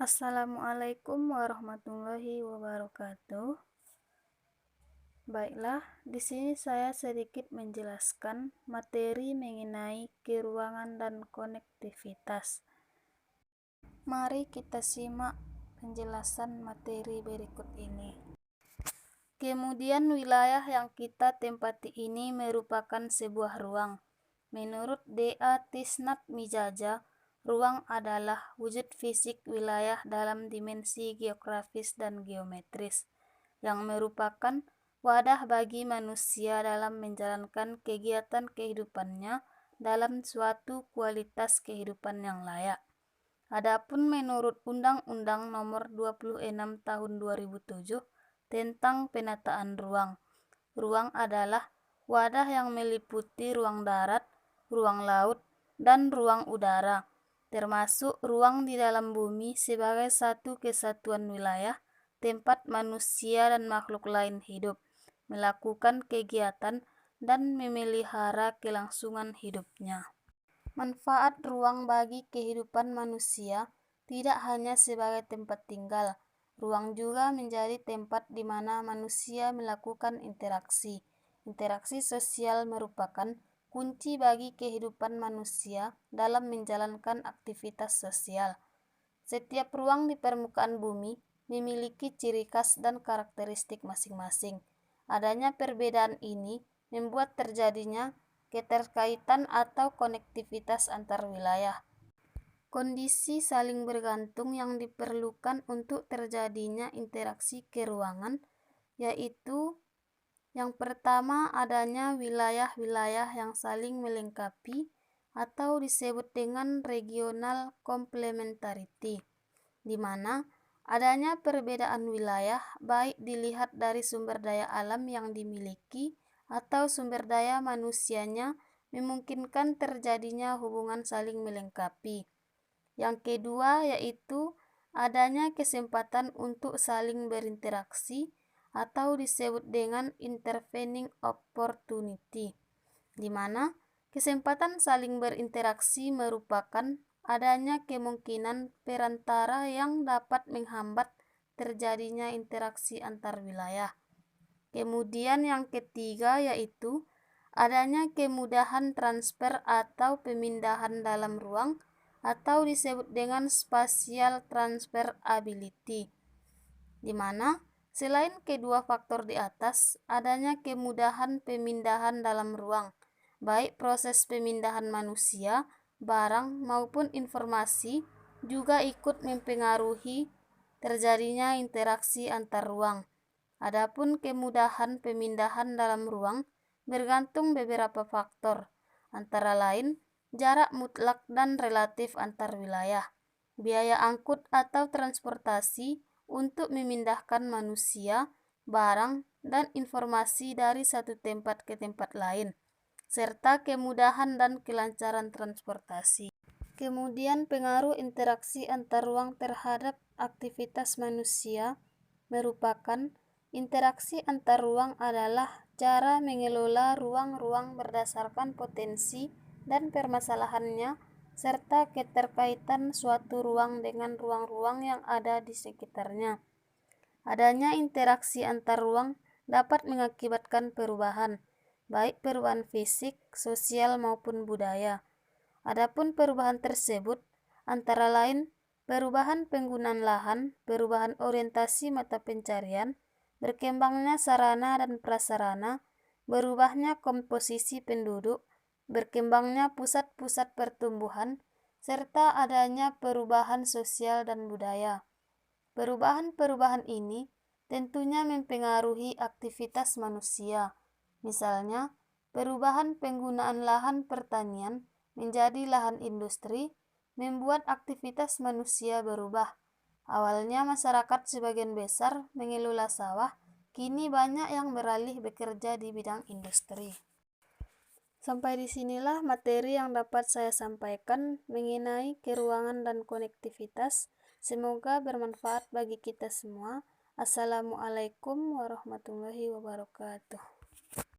Assalamualaikum warahmatullahi wabarakatuh. Baiklah, di sini saya sedikit menjelaskan materi mengenai keruangan dan konektivitas. Mari kita simak penjelasan materi berikut ini. Kemudian wilayah yang kita tempati ini merupakan sebuah ruang. Menurut D.A. Tisnatmijaja, ruang adalah wujud fisik wilayah dalam dimensi geografis dan geometris, yang merupakan wadah bagi manusia dalam menjalankan kegiatan kehidupannya dalam suatu kualitas kehidupan yang layak. Adapun menurut Undang-Undang Nomor 26 Tahun 2007 tentang penataan ruang, ruang adalah wadah yang meliputi ruang darat, ruang laut, dan ruang udara, termasuk ruang di dalam bumi sebagai satu kesatuan wilayah tempat manusia dan makhluk lain hidup, melakukan kegiatan, dan memelihara kelangsungan hidupnya. Manfaat ruang bagi kehidupan manusia tidak hanya sebagai tempat tinggal. Ruang juga menjadi tempat di mana manusia melakukan interaksi. Interaksi sosial merupakan kunci bagi kehidupan manusia dalam menjalankan aktivitas sosial. Setiap ruang di permukaan bumi memiliki ciri khas dan karakteristik masing-masing. Adanya perbedaan ini membuat terjadinya keterkaitan atau konektivitas antar wilayah. Kondisi saling bergantung yang diperlukan untuk terjadinya interaksi keruangan yaitu yang pertama adanya wilayah-wilayah yang saling melengkapi atau disebut dengan regional complementarity, di mana adanya perbedaan wilayah baik dilihat dari sumber daya alam yang dimiliki atau sumber daya manusianya memungkinkan terjadinya hubungan saling melengkapi. Yang kedua yaitu adanya kesempatan untuk saling berinteraksi atau disebut dengan intervening opportunity, di mana kesempatan saling berinteraksi merupakan adanya kemungkinan perantara yang dapat menghambat terjadinya interaksi antar wilayah. Kemudian yang ketiga yaitu adanya kemudahan transfer atau pemindahan dalam ruang atau disebut dengan spatial transfer ability, di mana selain kedua faktor di atas, adanya kemudahan pemindahan dalam ruang, baik proses pemindahan manusia, barang, maupun informasi juga ikut mempengaruhi terjadinya interaksi antar ruang. Adapun kemudahan pemindahan dalam ruang bergantung beberapa faktor, antara lain jarak mutlak dan relatif antar wilayah, biaya angkut atau transportasi untuk memindahkan manusia, barang, dan informasi dari satu tempat ke tempat lain, serta kemudahan dan kelancaran transportasi. Kemudian pengaruh interaksi antar ruang terhadap aktivitas manusia merupakan interaksi antar ruang adalah cara mengelola ruang-ruang berdasarkan potensi dan permasalahannya serta keterkaitan suatu ruang dengan ruang-ruang yang ada di sekitarnya. Adanya interaksi antar ruang dapat mengakibatkan perubahan, baik perubahan fisik, sosial maupun budaya. Adapun perubahan tersebut antara lain perubahan penggunaan lahan, perubahan orientasi mata pencarian, berkembangnya sarana dan prasarana, berubahnya komposisi penduduk, berkembangnya pusat-pusat pertumbuhan, serta adanya perubahan sosial dan budaya. Perubahan-perubahan ini tentunya mempengaruhi aktivitas manusia. Misalnya, perubahan penggunaan lahan pertanian menjadi lahan industri membuat aktivitas manusia berubah. Awalnya masyarakat sebagian besar mengelola sawah, kini banyak yang beralih bekerja di bidang industri. Sampai di sinilah materi yang dapat saya sampaikan mengenai keruangan dan konektivitas. Semoga bermanfaat bagi kita semua. Assalamualaikum warahmatullahi wabarakatuh.